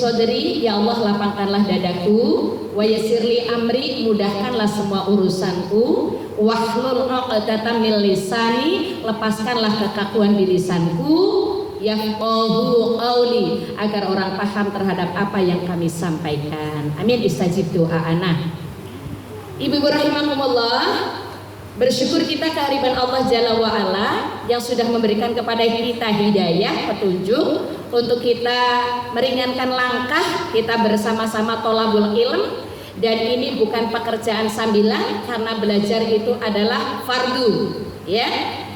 sodri, ya Allah lapangkanlah dadaku. Wa yassirli amri, mudahkanlah semua urusanku. Wahlul 'uqdatam min lisani, lepaskanlah kekakuan di lisanku. Yafqahu qauli, agar orang paham terhadap apa yang kami sampaikan. Amin. Istajib doa ana. Ibu-ibu rahimakumullah, bersyukur kita kehadiran Allah Jalla wa'ala yang sudah memberikan kepada kita hidayah, petunjuk untuk kita meringankan langkah kita bersama-sama tolabul ilm. Dan ini bukan pekerjaan sambilan, karena belajar itu adalah fardu, ya.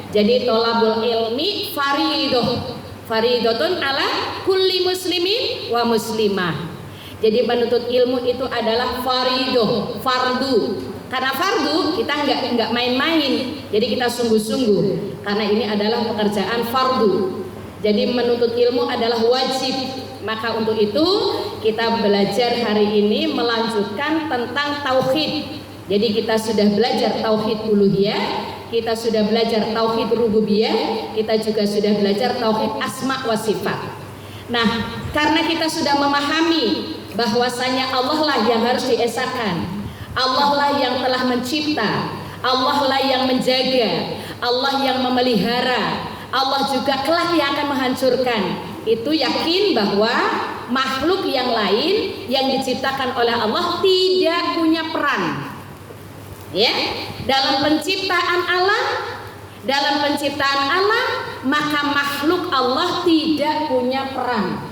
Jadi tolabul ilmi faridotun ala kulli muslimin wa muslimah. Jadi menuntut ilmu itu adalah fardu. Karena fardu kita nggak main-main. Jadi kita sungguh-sungguh. Karena ini adalah pekerjaan fardu. Jadi menuntut ilmu adalah wajib. Maka untuk itu kita belajar hari ini melanjutkan tentang tauhid. Jadi kita sudah belajar tauhid uluhiyah, kita sudah belajar tauhid rububiyah, kita juga sudah belajar tauhid asma wa sifat. Nah, karena kita sudah memahami bahwasanya Allah lah yang harus diesakan, Allah lah yang telah mencipta, Allah lah yang menjaga, Allah yang memelihara, Allah juga kelak yang akan menghancurkan. Itu yakin bahwa makhluk yang lain yang diciptakan oleh Allah tidak punya peran, ya, dalam penciptaan alam. Dalam penciptaan alam, maka makhluk Allah tidak punya peran.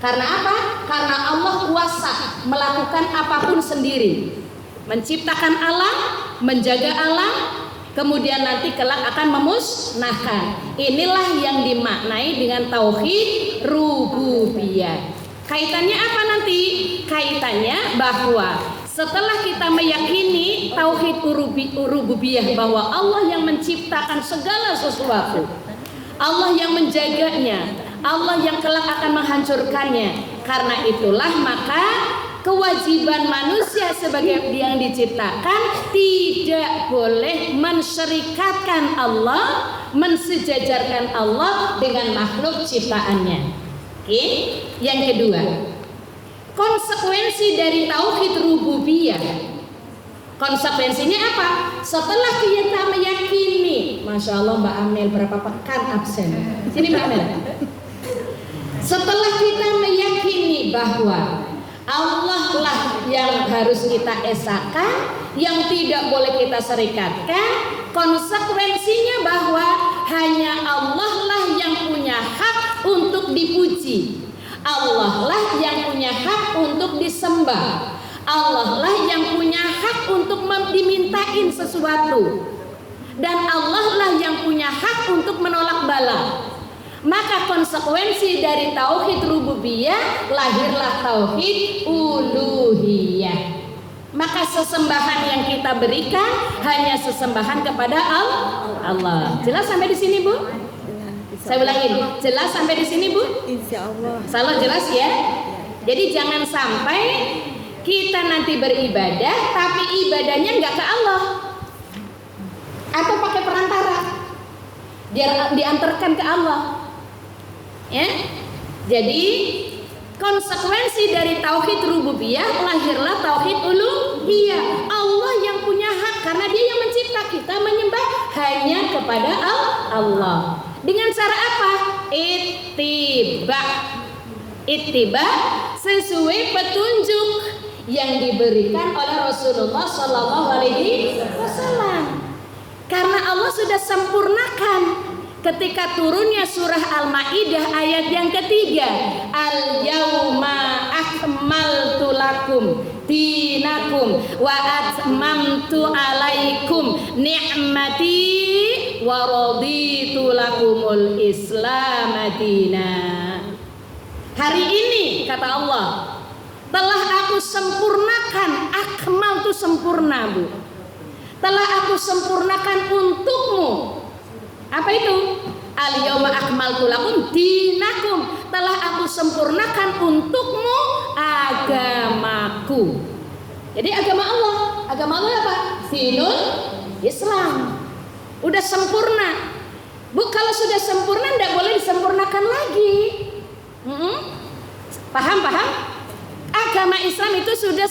Karena apa? Karena Allah kuasa melakukan apapun sendiri, menciptakan alam, menjaga alam, kemudian nanti kelak akan memusnahkan. Inilah yang dimaknai dengan tauhid rububiyah. Kaitannya apa nanti? Kaitannya bahwa setelah kita meyakini tauhid rububiyah, bahwa Allah yang menciptakan segala sesuatu, Allah yang menjaganya, Allah yang kelak akan menghancurkannya. Karena itulah maka kewajiban manusia sebagai yang diciptakan tidak boleh mensyirikatkan Allah, mensejajarkan Allah dengan makhluk ciptaannya. Oke. Yang kedua, konsekuensi dari tauhid rububiyah. Konsekuensinya apa? Setelah kita meyakini, Masya Allah Mbak Amel berapa pekan absen. Sini Mbak Amel. Setelah kita meyakini bahwa Allah lah yang harus kita esakan, yang tidak boleh kita serikatkan, konsekuensinya bahwa hanya Allah lah yang punya hak untuk dipuji, Allah lah yang punya hak untuk disembah, Allah lah yang punya hak untuk dimintain sesuatu, dan Allah lah yang punya hak untuk menolak bala. Maka konsekuensi dari tauhid rububiyah, lahirlah tauhid uluhiyah. Maka sesembahan yang kita berikan hanya sesembahan kepada Allah. Jelas sampai di sini, Bu? Saya ulangin, jelas sampai di sini, Bu? Insya Allah. Salah jelas ya? Jadi jangan sampai kita nanti beribadah tapi ibadahnya nggak ke Allah, atau pakai perantara biar diantarkan ke Allah. Ya, jadi konsekuensi dari tauhid rububiyah, lahirlah tauhid uluhiyah. Allah yang punya hak karena Dia yang mencipta, kita menyembah hanya kepada Allah. Dengan cara apa? Ittiba sesuai petunjuk yang diberikan oleh Rasulullah Shallallahu Alaihi Wasallam. Karena Allah sudah sempurnakan ketika turunnya surah Al-Maidah ayat yang ketiga, Al-yauma akmaltu lakum dinakum wa atmamtu alaikum ni'mati wa raditu lakumul Islam madina. Hari ini kata Allah, telah aku sempurnakan, akmal itu sempurna, Bu. Telah aku sempurnakan untukmu. Apa itu? Al-yauma akmaltu lakum dinakum. Telah aku sempurnakan untukmu agamaku. Jadi agama Allah apa? Dinul Islam. Udah sempurna. Bu, kalau sudah sempurna tidak boleh disempurnakan lagi. Paham? Agama Islam itu sudah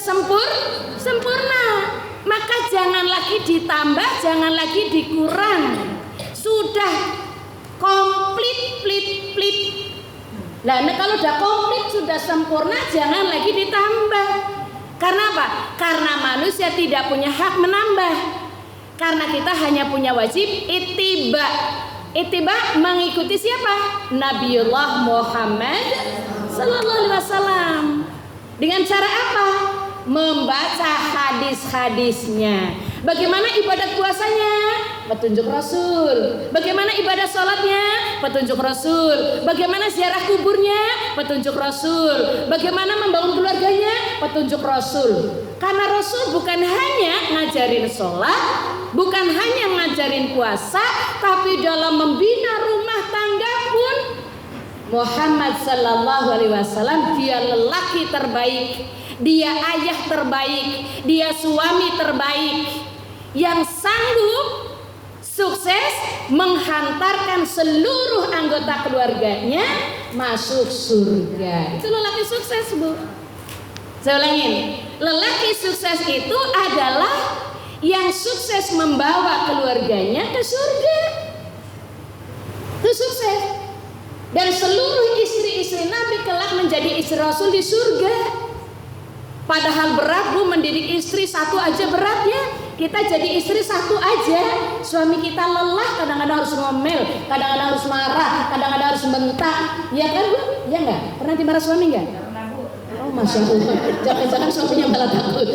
sempurna. Maka jangan lagi ditambah, jangan lagi dikurang. Sudah komplit. Nah, kalau udah komplit, sudah sempurna, jangan lagi ditambah. Karena apa? Karena manusia tidak punya hak menambah. Karena kita hanya punya wajib ittiba. Ittiba mengikuti siapa? Nabiullah Muhammad sallallahu alaihi wasallam. Dengan cara apa? Membaca hadis-hadisnya. Bagaimana ibadat puasanya? Petunjuk Rasul. Bagaimana ibadah sholatnya? Petunjuk Rasul. Bagaimana ziarah kuburnya? Petunjuk Rasul. Bagaimana membangun keluarganya? Petunjuk Rasul. Karena Rasul bukan hanya ngajarin sholat, bukan hanya ngajarin puasa, tapi dalam membina rumah tangga pun Muhammad sallallahu alaihi wasallam dia lelaki terbaik, dia ayah terbaik, dia suami terbaik yang sanggup sukses menghantarkan seluruh anggota keluarganya masuk surga. Itu lelaki sukses, Bu. Saya ulangin, lelaki sukses itu adalah yang sukses membawa keluarganya ke surga. Itu sukses. Dan seluruh istri-istri Nabi kelak menjadi istri Rasul di surga. Padahal berat, Bu, mendidik istri satu aja berat ya. Kita jadi istri satu aja, suami kita lelah, kadang-kadang harus ngomel, kadang-kadang harus marah, kadang-kadang harus bentak. Ya kan, Bu? Ya enggak? Pernah dimarah suami enggak? Oh, Masya Allah. Jangan-jangan suaminya malah takut.